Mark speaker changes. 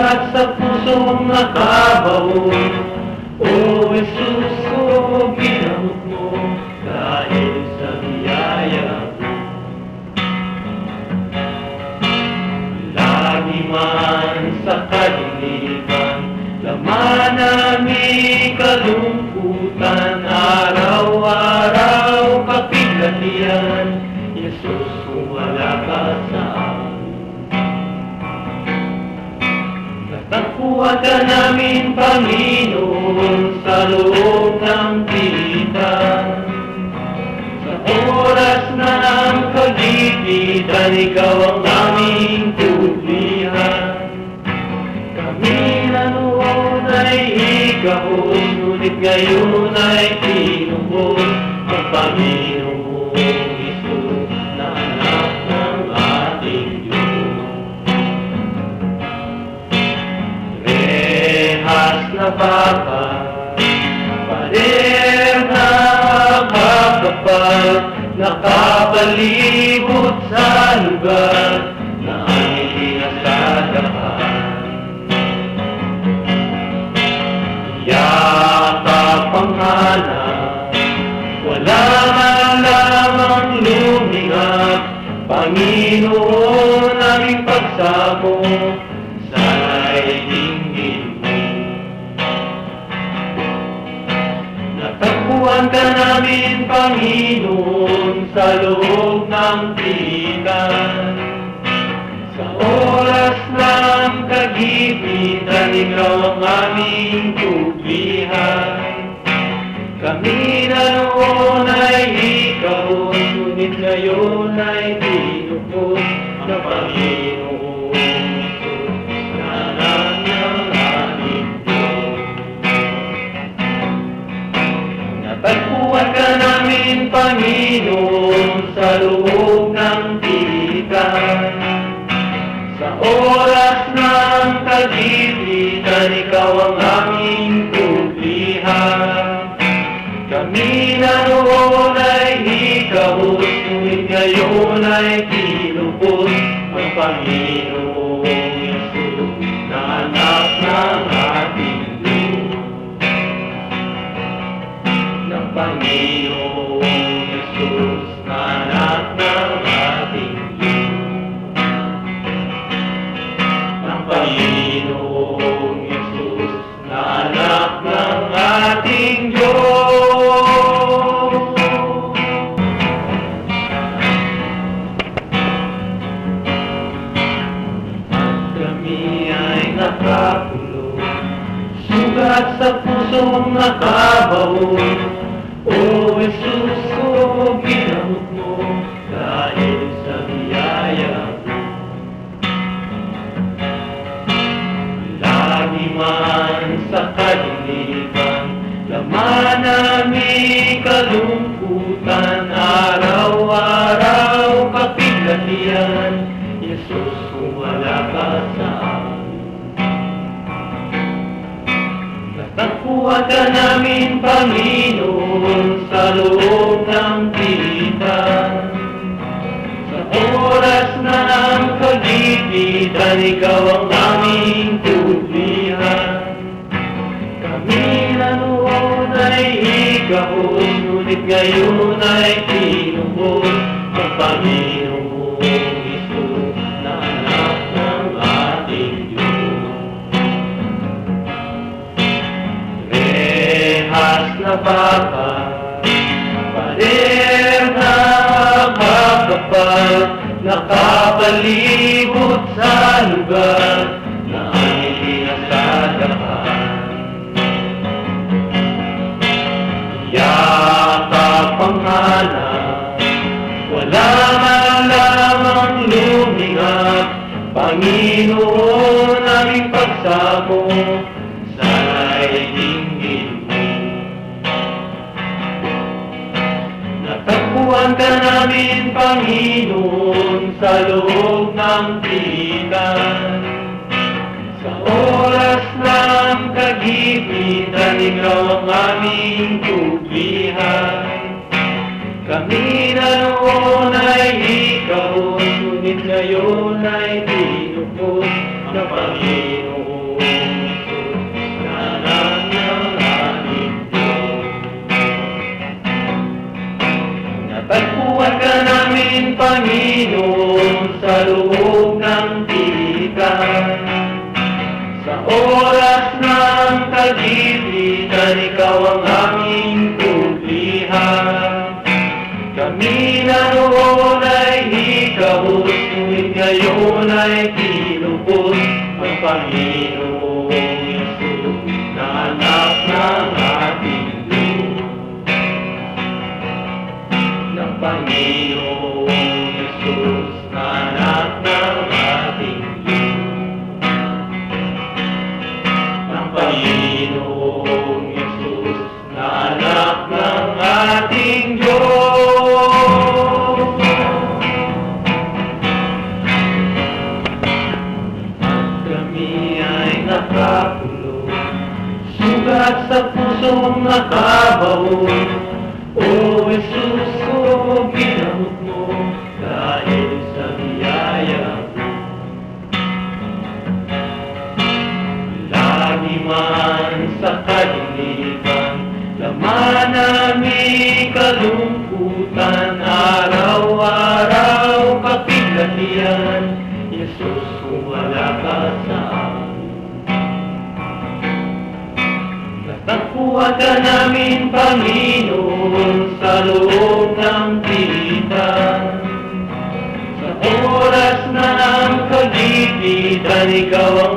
Speaker 1: Sugat sa pusong nakabaon, O Jesus, ko ginamot mo dahil sa biyaya mo. Lagi man sa kalinipan, laman aming kalungkutan, araw-araw kapighatian, Jesus, wala ka sa amin. Natagpuan ka namin, Panginoon, sa loob ng pilitan. Sa oras na ng kagipitan, ikaw ang aming tuglihan. Kami na noon ay ikahon, ngunit ngayon ay tinubos ang Panginoong Isus na anak ng ating Diyos. Rehas na baka, pader na kakapal, nakapalibot sa lugar na aming pinasadahan. Yakap ang hanap, wala man lamang lumingap, Panginoon, aming pagsamo, sana'y dinggin mo. Natagpuan ka namin, Panginoon, sa loob ng pilitan. Sa oras ng kagipitan, ikaw ang aming tuglihan. Kami na noon ay ikaw, ngunit ngayon ay tinubos ng Panginoong Isus na anak ng ating Diyos. Natagpuan ka namin, Panginoon, sa loob ng pilitan. Sa oras ng kagipitan, ikaw ang aming tuglihan. Kami na noon ay ikahos, ngunit ngayon ay tinubos ang Panginoong Isus na anak ng ating Diyos. Ng Panginoong Isus na anak ng ating Diyos. Ng Panginoong Isus na anak ng ating Diyos. Nakakulong, sugat sa pusong nakabaon, O Jesus, ko ginamot mo dahil sa biyaya mo. Lagi man sa kalinipan, laman aming kalungkutan, araw-araw kapighatian, Jesus, kung wala ka sa amin. Natagpuan ka namin, Panginoon, sa loob ng pilitan. Sa oras na ng kagipitan, ikaw ang aming tuglihan. Kami na noon ay ikahon, ngunit ngayon ay tinubos ang Panginoong Isus na anak ng ating Diyos. Rehas na baka, pader na kakapal, nakapalibot sa lugar na aming pinasadahan. Yakap ang hanap, wala man lamang lumingap, Panginoon, aming pagsamo, sana'y dinggin mo. Natagpuan ka namin, Panginoon, sa loob ng pilitan. Sa oras ng kagipitan, ikaw ang aming tuglihan. Kami na noon ay ikaw, ngunit ngayon ay tinubos ng Panginoon kagipitan, ikaw ang aming tuglihan. Kami na noon ay hikahos, ngunit ngayon ay kinupos. Ang Panginoong Yesus na anak ng ating Diyos. Ng Panginoong Yesus na anak ng ating Diyos. Ng Panginoong Yesus na anak ng ating Diyos. Nakakulong, sugat sa pusong nakabaon. O Jesus, ko ginamot mo dahil sa biyaya mo. Lagi man sa kalinipan, laman namin kalungkutan, araw-araw kapighatian. Jesus, kung wala ka sa amin, nakuha ka namin, Panginoon, sa loob ng pilitan. Sa oras na ng kagipitan, ikaw ang